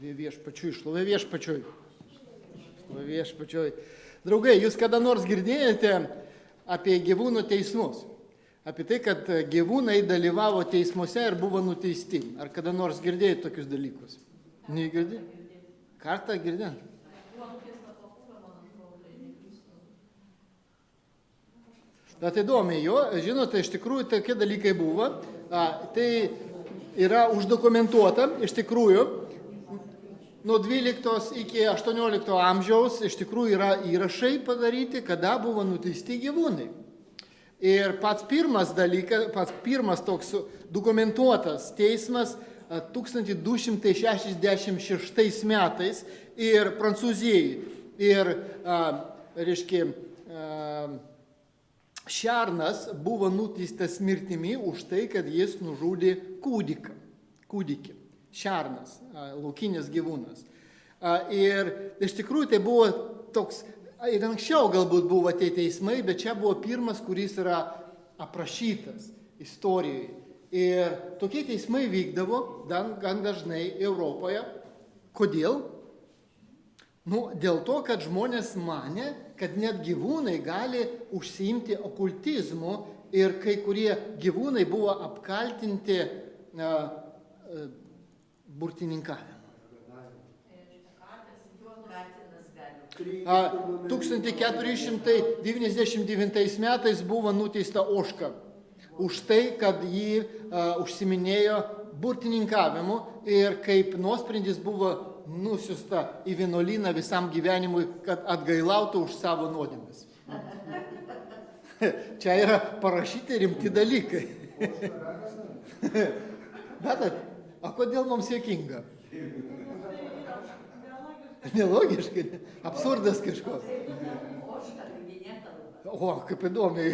Viešpačiui, šlovė viešpačiui. Šlovė viešpačiui. Draugai, jūs kada nors girdėjote apie gyvūnų teismus? Apie tai, kad gyvūnai dalyvavo teismuose ir buvo nuteisti. Ar kada nors girdėjote tokius dalykus? Negirdėjote? Kartą girdėjote? Bet įdomiai, žinote, iš tikrųjų tokie dalykai buvo. Tai yra uždokumentuota, iš tikrųjų, nuo 12 iki 18 amžiaus iš tikrųjų yra įrašai padaryti, kada buvo nuteisti gyvūnai. Ir pats pirmas toks dokumentuotas teismas 1266 metais ir Prancūzijai. Ir, reiškia, Šernas buvo nuteistas mirtimi už tai, kad jis nužudė kūdikį. Šernas, laukinis gyvūnas. Ir iš tikrųjų tai buvo toks, ir anksčiau galbūt buvo tie teismai, bet čia buvo pirmas, kuris yra aprašytas istorijoje. Ir tokie teismai vykdavo gan dažnai Europoje. Kodėl? Dėl to, kad žmonės manė, kad net gyvūnai gali užsiimti okultizmu ir kai kurie gyvūnai buvo apkaltinti burtininkavimu. 1499 metais buvo nuteista ožka už tai, kad jį užsiminėjo burtininkavimu ir kaip nuosprendis buvo nusiusta į vienuolyną visam gyvenimui, kad atgailautų už savo nuodėmes. Čia yra parašyti rimti dalykai. Bet, kodėl mums juokinga? Nelogiškai, absurdas kažkoks. O, kaip įdomiai.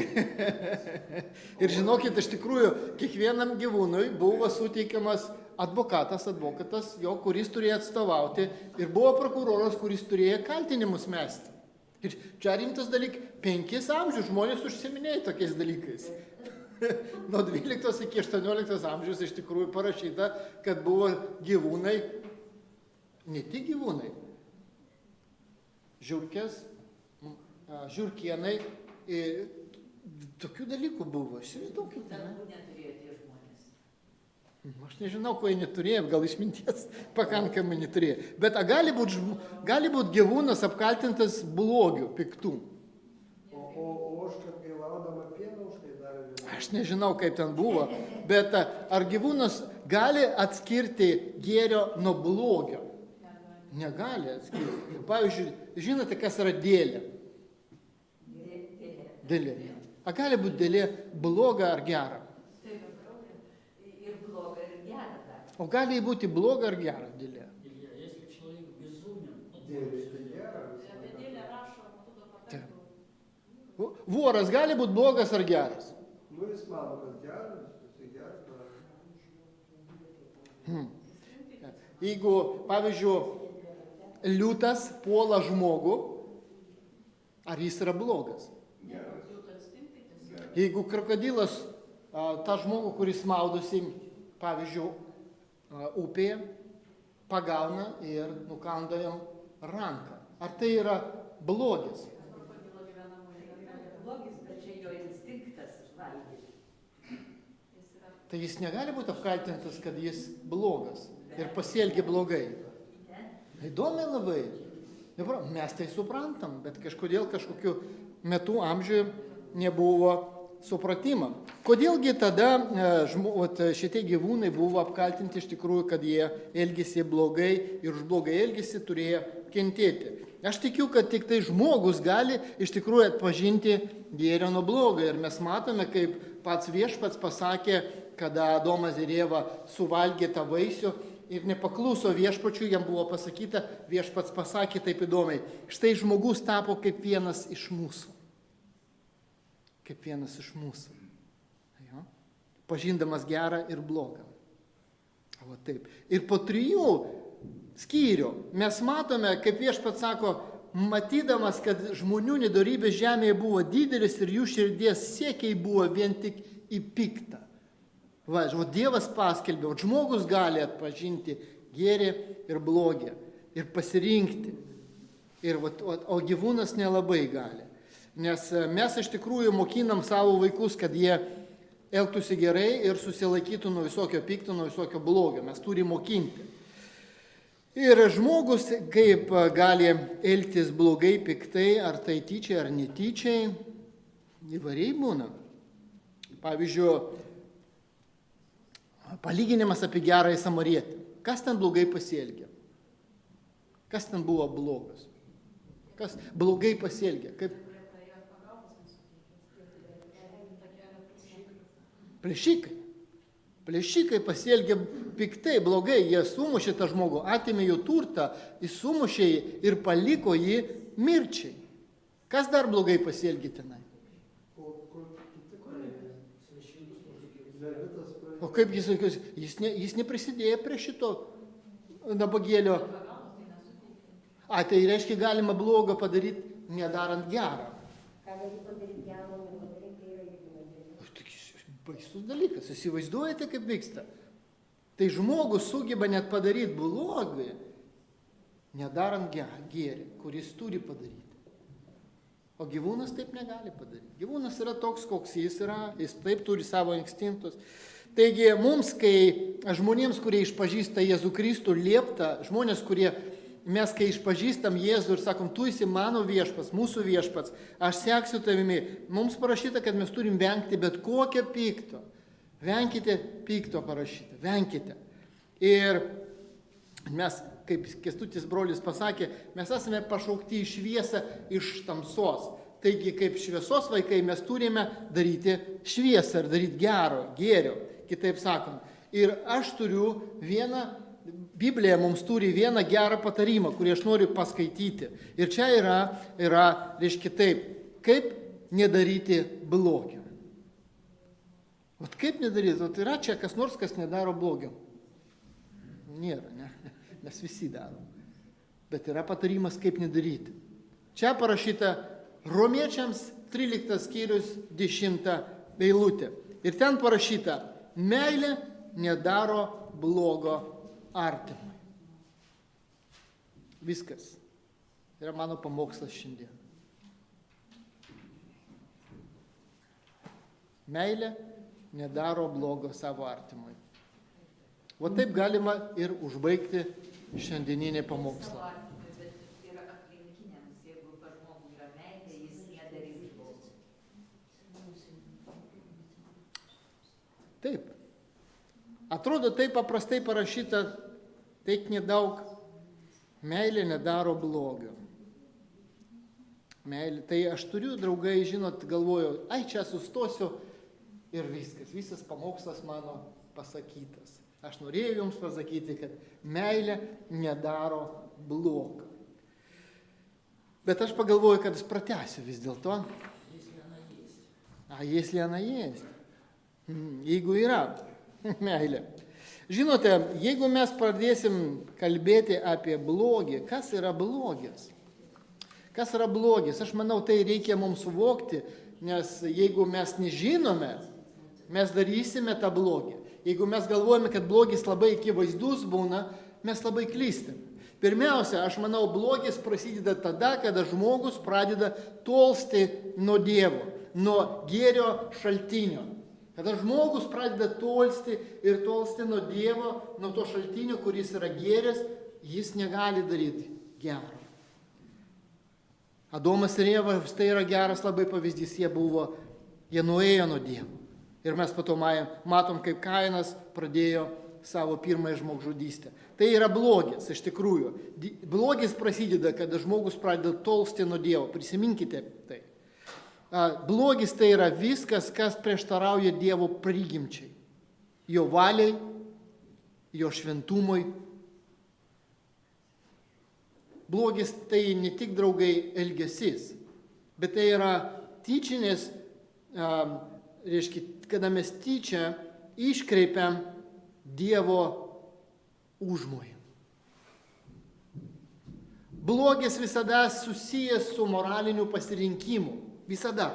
Ir žinokit, iš tikrųjų, kiekvienam gyvūnui buvo suteikiamas advokatas, kuris turėjo atstovauti, ir buvo prokuroras, kuris turėjo kaltinimus mesti. Ir čia rimtas dalykas, 5 amžius žmonės užsiminėjo tokiais dalykais. Nuo 12 iki 18 amžius iš tikrųjų parašyta, kad buvo gyvūnai, ne tik gyvūnai, žiurkės, žiurkienai, tokių dalykų buvo. Įsivaizduokite, ne? Aš nežinau, ko jie neturėjo, gal išminties pakankamai neturėjo. Bet gali būt gyvūnas apkaltintas blogiu, piktų. O ožka, kai laudama pieną už tai darė vieną? Aš nežinau, kaip ten buvo, bet ar gyvūnas gali atskirti gėrio nuo blogio? Negali atskirti. Pavyzdžiui, žinote, kas yra dėlė? Dėlė. Ar gali būti dėlė bloga ar gera? O gali būti bloga ar gera dėlė? Voras gali būti blogas ar geras? Jis mano, kad geras, jis geras. Jeigu, pavyzdžiui, liūtas puola žmogų, ar jis yra blogas? Jeigu krokodilas tą žmogų, kuris maudosi, pavyzdžiui, upėje, pagauna ir nukanda jam ranką. Ar tai yra blogis? Tai jis negali būti apkaltintas, kad jis blogas ir pasielgia blogai. Įdomi labai. Mes tai suprantam, bet kažkokiu metu amžiuje nebuvo supratimą. Kodėlgi tada šitie gyvūnai buvo apkaltinti iš tikrųjų, kad jie elgėsi blogai ir už blogą elgesį turėjo kentėti. Aš tikiu, kad tik tai žmogus gali iš tikrųjų atpažinti gėrio nuo blogo. Ir mes matome, kaip pats viešpats pasakė, kada Adomas ir Ieva suvalgė tą vaisių ir nepakluso viešpačiui, jam buvo pasakyta, viešpats pasakė taip įdomiai, štai žmogus tapo kaip vienas iš mūsų. Kaip vienas iš mūsų. Jo? Pažindamas gerą ir blogą. O taip. Ir po 3 skyrių mes matome, kaip viešpats sako, matydamas, kad žmonių nedorybės žemėje buvo didelis ir jų širdies siekiai buvo vien tik į piktą. O Dievas paskelbė, o žmogus gali atpažinti gėrį ir blogį, ir pasirinkti. O gyvūnas nelabai gali. Nes mes iš tikrųjų mokinam savo vaikus, kad jie elgtųsi gerai ir susilaikytų nuo visokio pikto, nuo visokio blogio. Mes turime mokinti. Ir žmogus kaip gali elgtis blogai, piktai, ar tai tyčiai, ar netyčiai, įvairiai būna. Pavyzdžiui, palyginimas apie gerąjį samarietį. Kas ten blogai pasielgė? Kas ten buvo blogas? Kas blogai pasielgė? Kaip? Plėšikai. Plėšikai pasielgė piktai, blogai. Jie sumušė tą žmogų, atėmė jų turtą, jis sumušė jį ir paliko jį mirčiai. Kas dar blogai pasielgė tenai? O kaip jis, jis neprisidėjo prie šito nabagėlio. Tai reiškia, galima blogą padaryti, nedarant gerą. Ką gali padaryti gerą, nepadaryti, tai yra irgi nuodėmė. Baisus dalykas, įsivaizduojate, kaip vyksta. Tai žmogus sugeba net padaryti blogį, nedarant gėrį, kuris turi padaryti. O gyvūnas taip negali padaryti. Gyvūnas yra toks, koks jis yra, jis taip turi savo instinktus. Taigi mums, kai žmonėms, kurie išpažįsta Jėzų Kristų, liepta, žmonės, kurie mes, kai išpažįstam Jėzų ir sakom, tu esi mano viešpats, mūsų viešpats, aš seksiu tavimi, mums parašyta, kad mes turim vengti bet kokio pikto. Venkite pikto parašyta, venkite. Ir mes, kaip Kęstutis brolis pasakė, mes esame pašaukti į šviesą iš tamsos. Taigi, kaip šviesos vaikai, mes turime daryti šviesą ir daryti gėrio, kitaip sakant. Ir aš turiu Biblija mums turi vieną gerą patarimą, kurį aš noriu paskaityti. Ir čia yra reiškia taip, kaip nedaryti blogio. Vat kaip nedaryti? Vat yra čia kas nors, kas nedaro blogio. Nėra, ne? Mes visi darom. Bet yra patarimas, kaip nedaryti. Čia parašyta Romiečiams 13 skyrius 10 eilutė. Ir ten parašyta, meilė nedaro blogo artimui. Viskas. Yra mano pamokslas šiandien. Meilė nedaro blogo savo artimui. O taip galima ir užbaigti šiandieninį pamokslą. Yra aplinkiniams, jeigu pas žmogų yra meilė, jis nedarys blogo. Taip. Atrodo, taip paprastai parašyta, taip nedaug. Meilė nedaro blogio. Meilė. Tai aš turiu, draugai, žinot, galvoju, čia sustosiu ir viskas. Visas pamokslas mano pasakytas. Aš norėjau jums pasakyti, kad meilė nedaro blogo. Bet aš pagalvoju, kad aš pratęsiu vis dėlto. Если она есть. Jeigu yra meilė. Žinote, jeigu mes pradėsim kalbėti apie blogį, kas yra blogis? Kas yra blogis? Aš manau, tai reikia mums suvokti, nes jeigu mes nežinome, mes darysime tą blogį. Jeigu mes galvojame, kad blogis labai akivaizdus būna, mes labai klystam. Pirmiausia, aš manau, blogis prasideda tada, kada žmogus pradeda tolsti nuo Dievo, nuo gėrio šaltinio. Kada žmogus pradeda tolsti nuo Dievo, nuo to šaltinio, kuris yra gėris, jis negali daryti gero. Adomas ir Ieva, tai yra geras labai pavyzdys, jie nuėjo nuo Dievo. Ir mes po to matom, kaip Kainas pradėjo savo pirmąją žmogžudystę. Tai yra blogis, iš tikrųjų. Blogis prasideda, kada žmogus pradeda tolsti nuo Dievo. Prisiminkite tai. Blogis tai yra viskas, kas prieštarauja Dievo prigimčiai. Jo valiai, jo šventumui. Blogis tai ne tik, draugai, elgesys, bet tai yra tyčinės, reiškia, kada mes tyčia iškreipiam Dievo užmojį. Blogis visada susijęs su moraliniu pasirinkimu. Visada.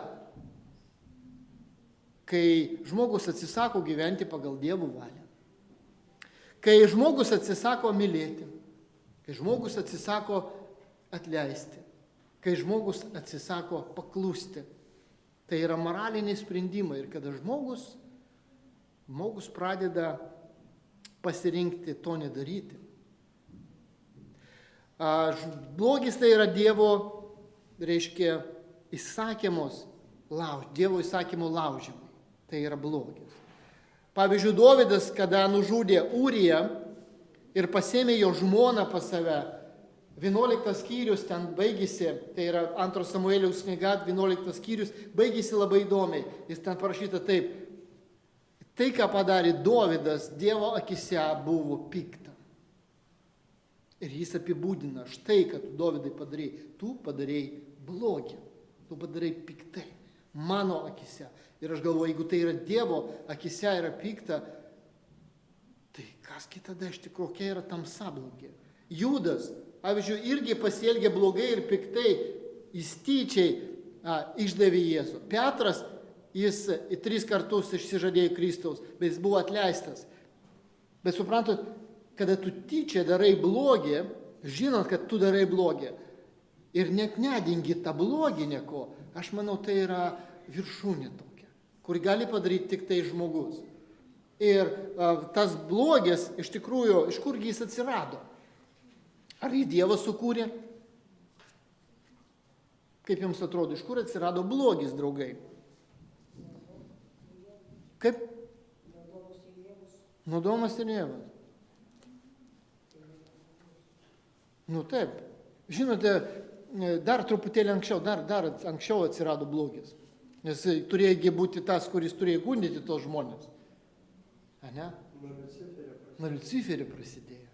Kai žmogus atsisako gyventi pagal Dievo valią. Kai žmogus atsisako mylėti, kai žmogus atsisako atleisti, kai žmogus atsisako paklusti, tai yra moraliniai sprendimai. Ir kada žmogus pradeda pasirinkti to nedaryti. Blogis tai yra Dievo, reiškia, Dievo įsakymų laužymai. Tai yra blogis. Pavyzdžiui, Dovydas, kada nužudė Ūriją ir pasėmė jo žmoną pas save, 11 skyrius ten baigėsi, tai yra 2 Samueliaus knyga, 11 skyrius, baigėsi labai įdomiai. Jis ten parašyta taip: tai, ką padarė Dovydas, Dievo akise buvo pikta. Ir jis apibūdina, štai, kad tu, Dovydai, tu padarei blogį, tu padarei piktai, mano akise. Ir aš galvoju, jeigu tai yra Dievo akise yra pikta, tai kas tada iš tikrųjų, kokia yra tamsa blogė? Judas, pavyzdžiui, irgi pasielgė blogai ir piktai, jis tyčiai išdavė Jėzų. Petras, jis 3 kartus išsižadėjo Kristaus, bet jis buvo atleistas. Bet suprantat, kada tu tyčia darai blogį, žinant, kad tu darai blogį, ir net nedingi tą blogį nieko, aš manau, tai yra viršūnė tokia, kur gali padaryti tik tai žmogus. Ir tas blogis, iš tikrųjų, iš kurgi jis atsirado? Ar jį Dievas sukūrė? Kaip jums atrodo, iš kur atsirado blogis, draugai? Kaip? Nuo Adomas ir Ievos. Nu taip. Žinote, dar truputėlį anksčiau, dar anksčiau atsirado blogis. Nes turėjo būti tas, kuris turėjo gundyti tos žmonės. Ne? Nuo Liuciferio prasidėjo.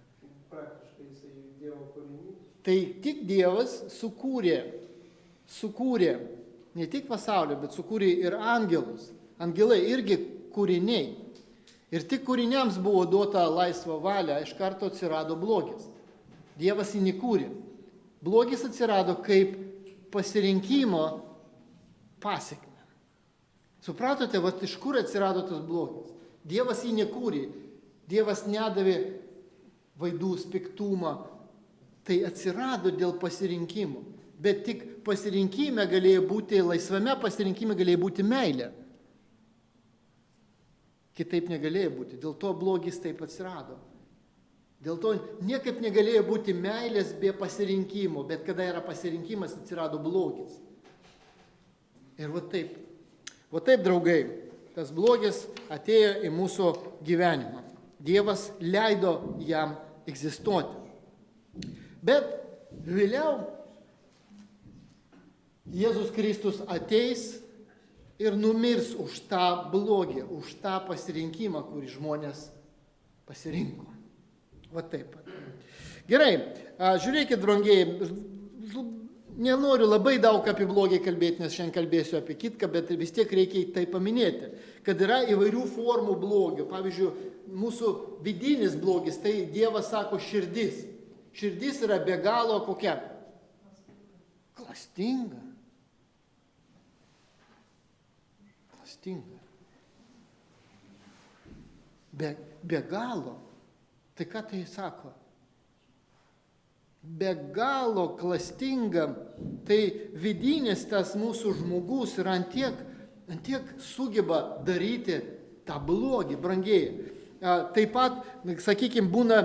Praktiškai jisai Dievo kūrinys. Tai tik Dievas sukūrė ne tik pasaulį, bet sukūrė ir angelus. Angelai irgi kūriniai. Ir tik kūriniams buvo duota laisva valia, iš karto atsirado blogis. Dievas jį nekūrė. Blogis atsirado kaip pasirinkimo pasekmė. Supratote, iš kur atsirado tas blogis? Dievas jį nekūrė. Dievas nedavė vaidus, piktumą. Tai atsirado dėl pasirinkimo. Bet tik pasirinkime galėjo būti, laisvame pasirinkime galėjo būti meilė. Kitaip negalėjo būti. Dėl to blogis taip atsirado. Dėl to niekaip negalėjo būti meilės be pasirinkimo. Bet kada yra pasirinkimas, atsirado blogis. Ir va taip, draugai, tas blogis atėjo į mūsų gyvenimą. Dievas leido jam egzistuoti. Bet vėliau Jėzus Kristus ateis ir numirs už tą blogį, už tą pasirinkimą, kurį žmonės pasirinko. Va taip. Gerai, žiūrėkit, draugiai, nenoriu labai daug apie blogį kalbėti, nes šiandien kalbėsiu apie kitką, bet vis tiek reikia tai paminėti, kad yra įvairių formų blogio. Pavyzdžiui, mūsų vidinis blogis, tai Dievas sako širdis. Širdis yra be galo kokia? Klastinga. Be galo. Tai ką tai sako? Be galo klastinga, tai vidinis tas mūsų žmogus yra antiek sugeba daryti tą blogį, brangiai. Taip pat, sakykime, būna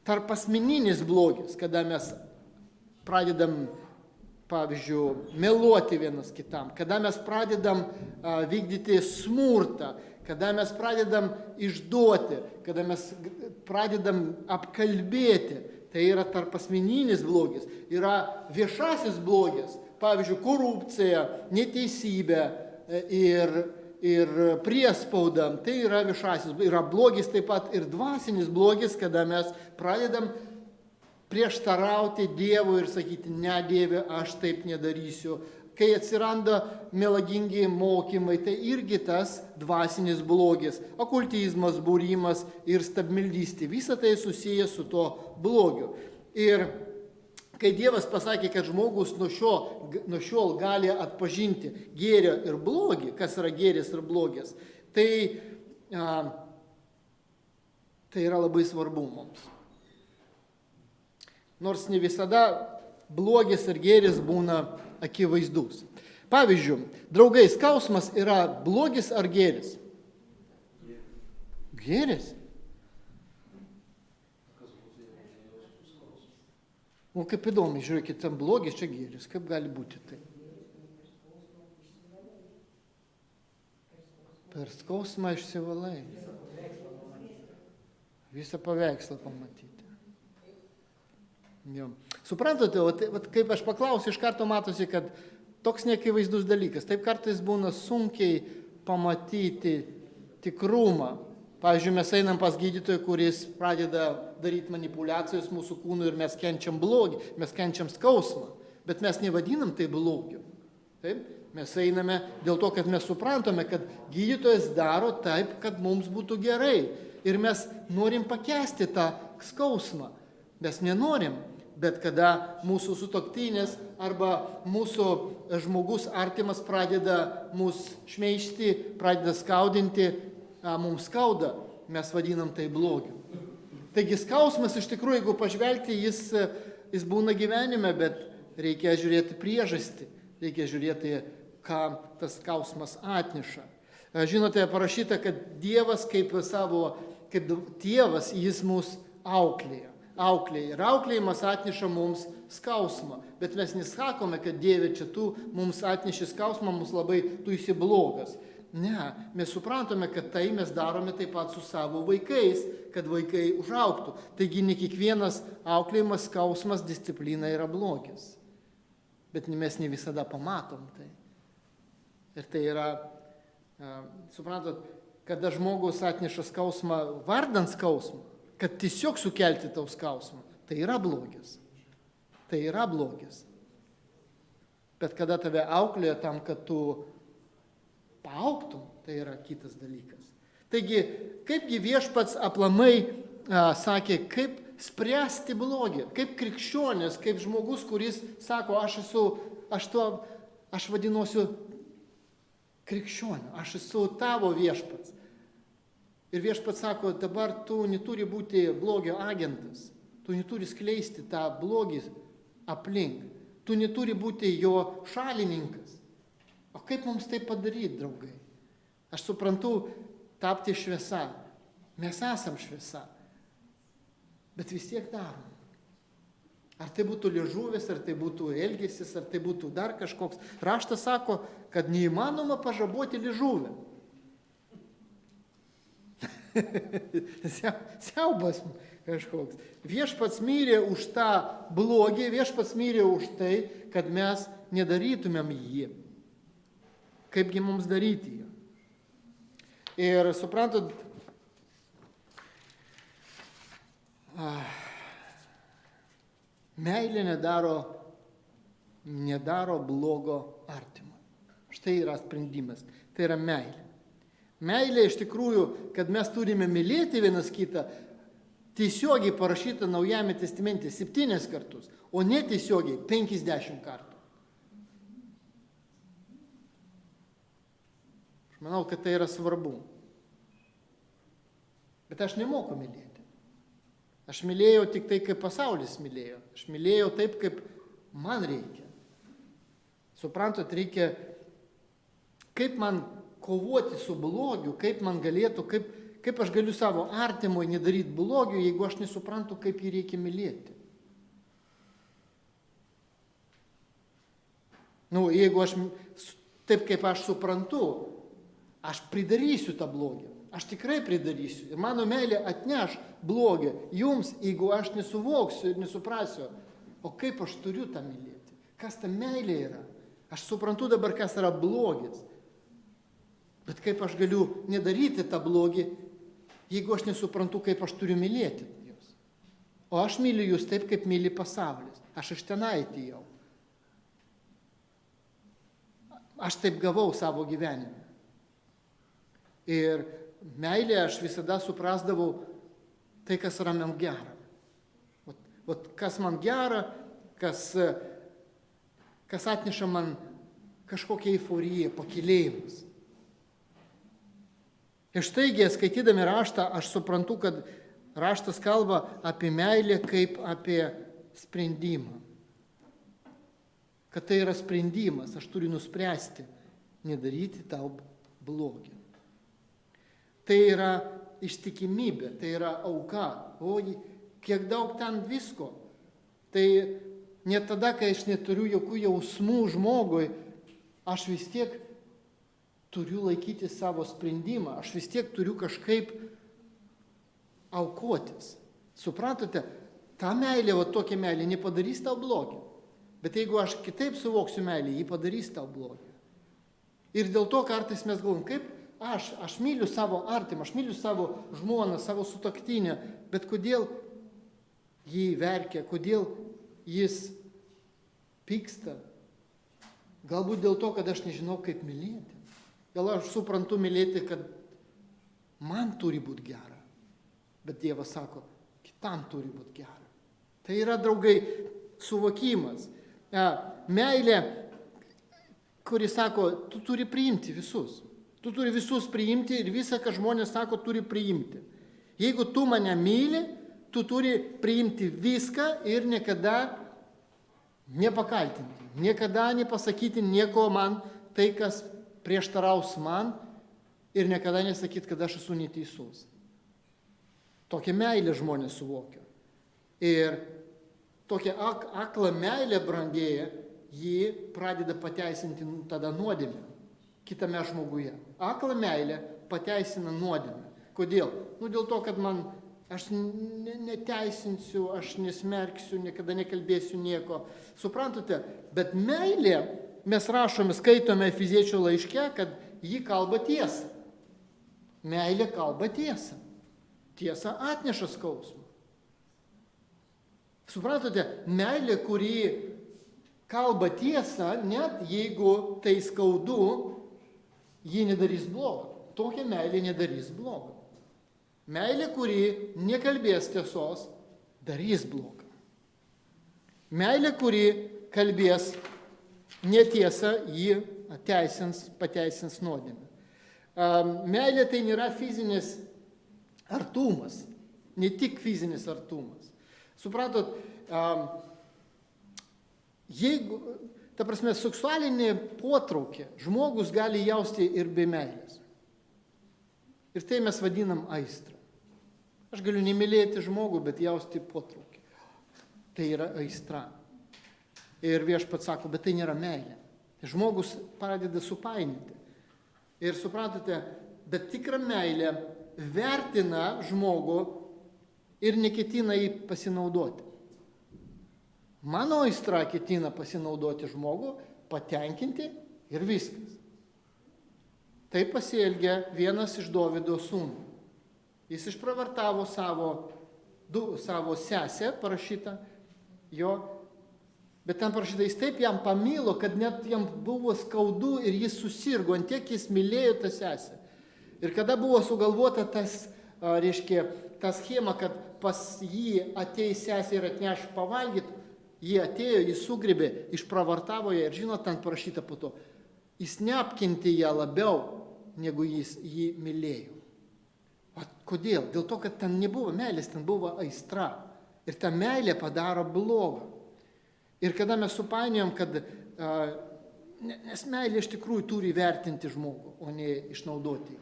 tarpasmeninis blogis, kada mes pradedam, pavyzdžiui, meluoti vienas kitam, kada mes pradedam vykdyti smurtą, kada mes pradedam išduoti, kada mes pradedam apkalbėti. Tai yra tarpasmeninis blogis, yra viešasis blogis, pavyzdžiui, korupcija, neteisybė ir priespauda, tai yra viešasis. Yra blogis taip pat ir dvasinis blogis, kada mes pradedam prieštarauti Dievui ir sakyti, ne Dieve, aš taip nedarysiu. Kai atsiranda melagingi mokymai, tai irgi tas dvasinis blogis, okultizmas, būrimas ir stabmeldystė. Visa tai susijęs su to blogiu. Ir kai Dievas pasakė, kad žmogus nuo šiol gali atpažinti gėrio ir blogį, kas yra gėris ir blogis, tai Tai yra labai svarbu mums. Nors ne visada blogis ir gėris būna akivaizdus. Pavyzdžiui, draugai, skausmas yra blogis ar gėris? Gėris. O kaip įdomu, žiūrėkit, ten blogis, čia gėris. Kaip gali būti tai? Per skausmą išsivalai. Visą paveikslą pamatyti. Jo. Suprantate, kaip aš paklausiu, iš karto matosi, kad toks neakivaizdus dalykas. Taip kartais būna sunkiai pamatyti tikrumą. Pavyzdžiui, mes einam pas gydytoją, kuris pradeda daryti manipulacijos mūsų kūnų ir mes kenčiam blogį, mes kenčiam skausmą, bet mes nevadinam tai blogiu. Taip? Mes einame dėl to, kad mes suprantame, kad gydytojas daro taip, kad mums būtų gerai. Ir mes norim pakęsti tą skausmą. Mes nenorim, bet kada mūsų sutuoktinis arba mūsų žmogus artimas pradeda mus šmeižti, pradeda skaudinti, mums skauda, mes vadinam tai blogiu. Taigi skausmas iš tikrųjų, jeigu pažvelgti, jis būna gyvenime, bet reikia žiūrėti priežastį, reikia žiūrėti, ką tas skausmas atneša. Žinote, parašyta, kad Dievas kaip tėvas, jis mus auklėja. Ir auklėjimas atneša mums skausmą. Bet mes nesakome, kad Dieve, čia tu mums atneši skausmą, mums labai tu esi blogas. Ne, mes suprantame, kad tai mes darome taip pat su savo vaikais, kad vaikai užaugtų. Taigi ne kiekvienas auklėjimas, skausmas, disciplina yra blogis. Bet mes ne visada pamatom tai. Ir tai yra, suprantat, kada žmogus atneša skausmą vardant skausmą, kad tiesiog sukelti tau skausmą, tai yra blogis. Tai yra blogis. Bet kada tave auklėja tam, kad tu paaugtum, tai yra kitas dalykas. Taigi, kaipgi Viešpats aplamai sakė, kaip spręsti blogį, kaip krikščionis, kaip žmogus, kuris sako, aš vadinuosiu krikščioniu, aš esu tavo Viešpats. Ir Viešpats sako, dabar tu neturi būti blogio agentas, tu neturi skleisti tą blogį aplink, tu neturi būti jo šalininkas. O kaip mums tai padaryti, draugai? Aš suprantu, tapti šviesa. Mes esam šviesa. Bet vis tiek darom. Ar tai būtų liežuvis, ar tai būtų elgesis, ar tai būtų dar kažkoks. Raštas sako, kad neįmanoma pažaboti liežuvę. Siaubas kažkoks. Viešpats mirė už tą blogį, viešpats mirė už tai, kad mes nedarytumėm jį. Kaipgi mums daryti jį. Ir suprantat, meilė nedaro blogo artimui. Štai yra sprendimas. Tai yra meilė. Meilė iš tikrųjų, kad mes turime mylėti vienas kitą, tiesiogiai parašyta Naujajame testamente 7 kartus, o netiesiogiai 50 kartų. Aš manau, kad tai yra svarbu. Bet aš nemoku mylėti. Aš mylėjau tik tai, kaip pasaulis mylėjo. Aš mylėjau taip, kaip man reikia. Suprantat, reikia, kaip man kovoti su blogiu, kaip man galėtų, kaip aš galiu savo artimui nedaryti blogio, jeigu aš nesuprantu, kaip jį reikia mylėti. Jeigu aš taip, kaip aš suprantu, aš pridarysiu tą blogį. Aš tikrai pridarysiu. Ir mano meilė atneš blogį jums, jeigu aš nesuvoksiu ir nesuprasiu, o kaip aš turiu tą mylėti. Kas ta meilė yra? Aš suprantu dabar, kas yra blogis. Bet kaip aš galiu nedaryti tą blogį, jeigu aš nesuprantu, kaip aš turiu mylėti jūs. O aš myliu jūs taip, kaip myli pasaulis. Aš iš ten atėjau. Aš taip gavau savo gyvenime. Ir meilė aš visada suprasdavau tai, kas yra man gera. Kas man gera, kas atneša man kažkokią euforiją, pakylėjimus. Ir štaigi, skaitydami raštą, aš suprantu, kad Raštas kalba apie meilę kaip apie sprendimą. Kad tai yra sprendimas, aš turiu nuspręsti nedaryti tau blogį. Tai yra ištikimybė, tai yra auka. O kiek daug ten visko. Tai net tada, kai aš neturiu jokių jausmų žmogui, aš vis tiek turiu laikyti savo sprendimą, aš vis tiek turiu kažkaip aukotis. Suprantate, ta meilė, o tokia meilė nepadarys tau blogį. Bet jeigu aš kitaip suvoksiu meilį, ji padarys tau blogį. Ir dėl to kartais mes galvom, kaip aš myliu savo artimą, aš myliu savo žmoną, savo sutuoktinę, bet kodėl jį verkia, kodėl jis pyksta? Galbūt dėl to, kad aš nežinau, kaip mylėti. Gal aš suprantu mylėti, kad man turi būti gera. Bet Dievas sako, kitam turi būti gera. Tai yra, draugai, suvokimas. Meilė, kuri sako, tu turi priimti visus. Tu turi visus priimti ir visą, ką žmonės sako, turi priimti. Jeigu tu mane myli, tu turi priimti viską ir niekada nepakaltinti. Niekada nepasakyti nieko man, tai kas prieštaraus man ir niekada nesakyti, kad aš esu neteisus. Tokią meilę žmonės suvokia. Ir tokia akla meilė brangėja, ji pradeda pateisinti tada nuodėmę kitame žmoguje. Akla meilė pateisina nuodėmę. Kodėl? Dėl to, kad aš neteisinsiu, aš nesmerksiu, niekada nekalbėsiu nieko. Suprantate, bet meilė, mes rašome, skaitome Efeziečių laiške, kad ji kalba tiesą. Meilė kalba tiesą. Tiesa atneša skausmą. Suprantate, meilė, kuri kalba tiesą, net jeigu tai skaudu, ji nedarys blogo. Tokia meilė nedarys blogo. Meilė, kuri nekalbės tiesos, darys blogą. Meilė, kuri kalbės netiesą, ji pateisins nuodėmę. Meilė tai nėra fizinis artumas, ne tik fizinis artumas. Supratot, jeigu, ta prasme, seksualinė potraukė žmogus gali jausti ir be meilės. Ir tai mes vadinam aistrą. Aš galiu nemylėti žmogų, bet jausti potraukį. Tai yra aistra. Ir Viešpats sako, bet tai nėra meilė. Žmogus pradeda supainyti. Ir suprantate, bet tikra meilė vertina žmogų ir neketina jį pasinaudoti. Mano aistra ketina pasinaudoti žmogų, patenkinti ir viskas. Tai pasielgia vienas iš Dovydo sūnų. Jis išpravartavo savo sesę, parašyta jo, bet ten parašyta, jis taip jam pamilo, kad net jam buvo skaudu ir jis susirgo, ant tiek jis mylėjo tą sesę. Ir kada buvo sugalvota ta schema, kad pas jį ateis sesė ir atneš pavalgyti, jį atėjo, jis sugribė, išpravartavo ją ir žinot, ten parašyta po to, jis neapkentė ją labiau, negu jis jį mylėjo. O kodėl? Dėl to, kad ten nebuvo meilės, ten buvo aistra. Ir ta meilė padaro blogą. Ir kada mes supainiojam, kad nes meilė iš tikrųjų turi vertinti žmogų, o ne išnaudoti.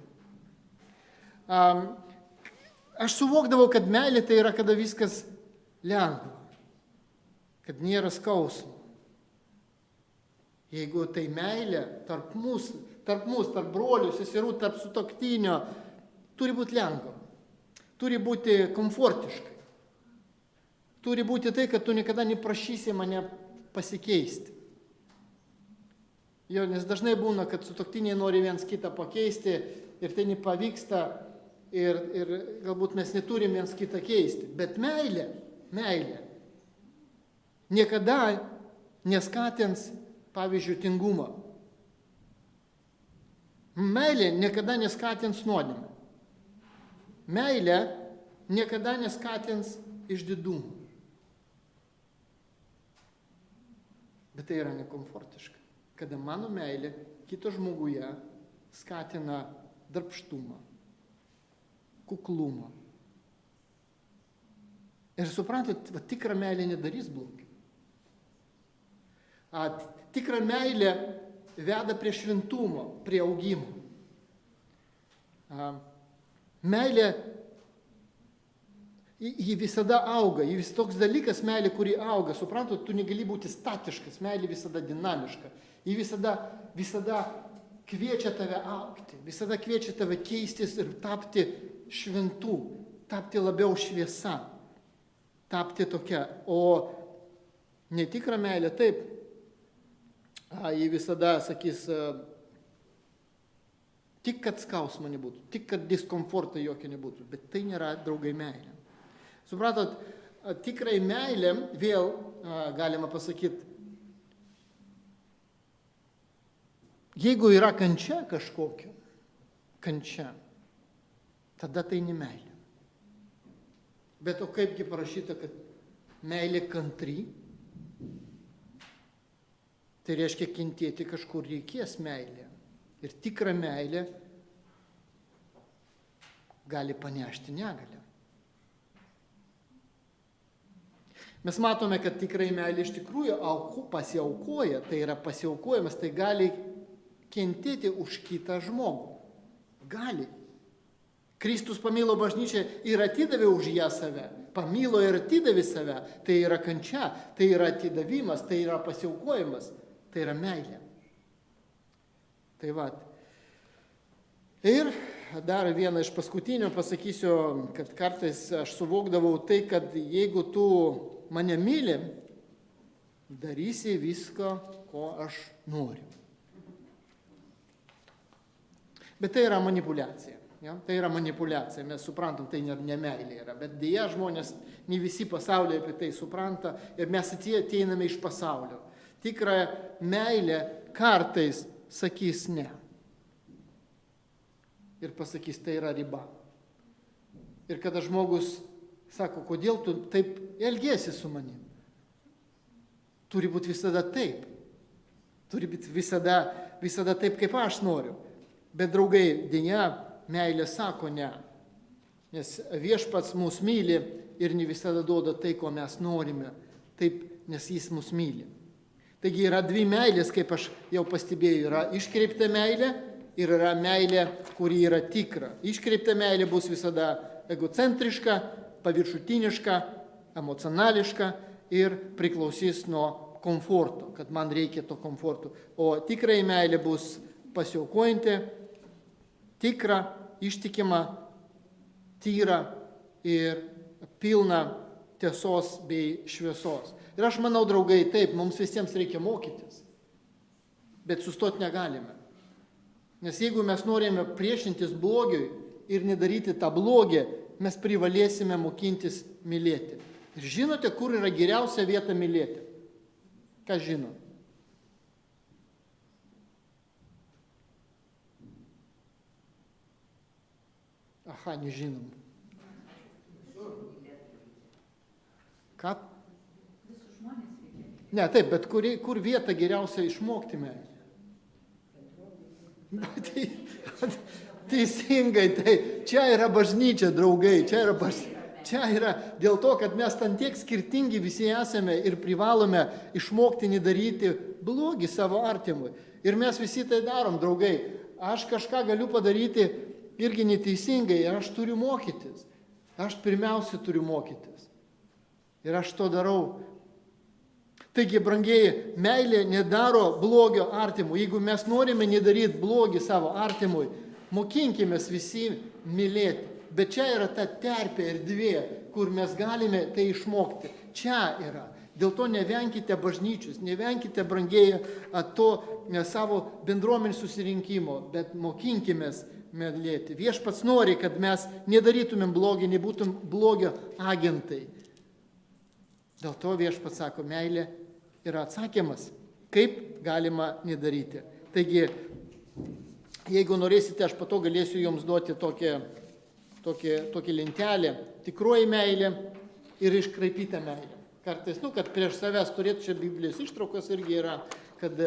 Aš suvokdavau, kad meilė tai yra, kada viskas lengva, kad nėra skausmo. Jeigu tai meilė tarp mūsų, tarp brolių, seserų, tarp sutuoktinio, turi būti lengva, turi būti komfortiškai. Turi būti tai, kad tu niekada neprašysi mane pasikeisti. Jo, nes dažnai būna, kad sutuoktiniai nori viens kitą pakeisti ir tai nepavyksta ir galbūt mes neturim viens kitą keisti. Bet meilė niekada neskatins, pavyzdžiui, tingumą. Meilė niekada neskatins nuodėmę. Meilė niekada neskatins išdidumą. Bet tai yra nekomfortiška, kada mano meilė kito žmoguje skatina darbštumą, kuklumą, Ir suprantat, va, tikra meilė nedarys blogio. Tikra meilė veda prie šventumo, prie augimo. Meilė, ji visada auga, ji vis toks dalykas meilė, kuri auga. Suprantat, tu negali būti statiškas, meilė visada dinamiška. Ji visada kviečia tave augti, visada kviečia tave keistis ir tapti šventų, tapti labiau šviesa, tapti tokia. O netikra meilė, taip, ji visada sakys, tik kad skausmo nebūtų, tik kad diskomforto jokio nebūtų, bet tai nėra, draugai, meilė. Supratot, tikrai meilė, vėl galima pasakyti, jeigu yra kančia kažkokia, tada tai ne meilė. Bet o kaipgi parašyta, kad meilė kantri, tai reiškia kentėti kažkur reikės meilė. Ir tikra meilė gali panešti negalę. Mes matome, kad tikrai meilė iš tikrųjų pasiaukoja, tai yra pasiaukojimas, tai gali kentėti už kitą žmogų. Gali. Kristus pamilo bažnyčią ir atidavė už ją save. Pamilo ir atidavė save. Tai yra kančia, tai yra atidavimas, tai yra pasiaukojimas, tai yra meilė. Tai va. Ir dar vieną iš paskutinių pasakysiu, kad kartais aš suvokdavau tai, kad jeigu tu mane myli, darysi viską, ko aš noriu. Bet tai yra manipuliacija. Ja? Tai yra manipuliacija, mes suprantam, tai ne meilė yra. Bet dėja žmonės, ne visi pasaulyje apie tai supranta ir mes ateiname iš pasaulio. Tikra meilė kartais sakys ne. Ir pasakys, tai yra riba. Ir kada žmogus sako, kodėl tu taip elgiesi su manim? Turi būti visada taip. Turi būti visada taip, kaip aš noriu. Bet draugai, dėja, meilė sako ne. Nes viešpats mus myli ir ne visada duoda tai, ko mes norime. Taip, nes jis mus myli. Taigi yra dvi meilės, kaip aš jau pastebėjau. Yra iškreipta meilė ir yra meilė, kuri yra tikra. Iškreipta meilė bus visada egocentriška, paviršutiniška, emocionališka ir priklausys nuo komforto, kad man reikia to komforto. O tikrai meilė bus pasiaukojanti, tikra, ištikima, tyra ir pilna tiesos bei šviesos. Ir aš manau, draugai, taip, mums visiems reikia mokytis, bet sustoti negalime. Nes jeigu mes norime priešintis blogiui ir nedaryti tą blogį, mes privalėsime mokintis mylėti. Ir žinote, kur yra geriausia vieta mylėti? Kas žino? Aha, nežinom. Ką? Visus žmonės reikia. Ne, taip, bet kur vieta geriausia išmokti meilę? Teisingai, tai čia yra bažnyčia, draugai, čia yra dėl to, kad mes ten tiek skirtingi visi esame ir privalome išmokti nedaryti blogį savo artimui. Ir mes visi tai darom, draugai. Aš kažką galiu padaryti irgi neteisingai ir aš turiu mokytis. Aš pirmiausia turiu mokytis. Ir aš to darau. Taigi, brangieji, meilė nedaro blogio artimui. Jeigu mes norime nedaryti blogį savo artimui, mokinkimės visi mylėti. Bet čia yra ta terpė erdvė, kur mes galime tai išmokti. Čia yra. Dėl to nevenkite bažnyčios, nevenkite, brangieji, to savo bendruomenės susirinkimo, bet mokinkimės mylėti. Viešpats nori, kad mes nedarytumėm blogį, nebūtum blogio agentai. Dėl to Viešpats sako, meilė yra atsakymas, kaip galima nedaryti. Taigi, jeigu norėsite, aš po to galėsiu jums duoti tokią lentelę, tikroji meilė ir iškraipyta meilė. Kartais, kad prieš savęs turėtų čia Biblijos ištraukos irgi yra, kad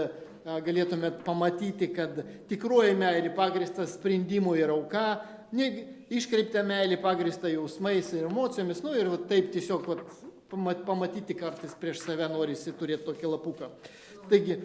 galėtumėt pamatyti, kad tikroji meilė pagrįsta sprendimu ir auka, iškreiptą meilį pagrįstą jausmais ir emocijomis, nu ir va, taip tiesiog va, pamatyti kartais prieš save norisi turėti tokį lapuką. Taigi,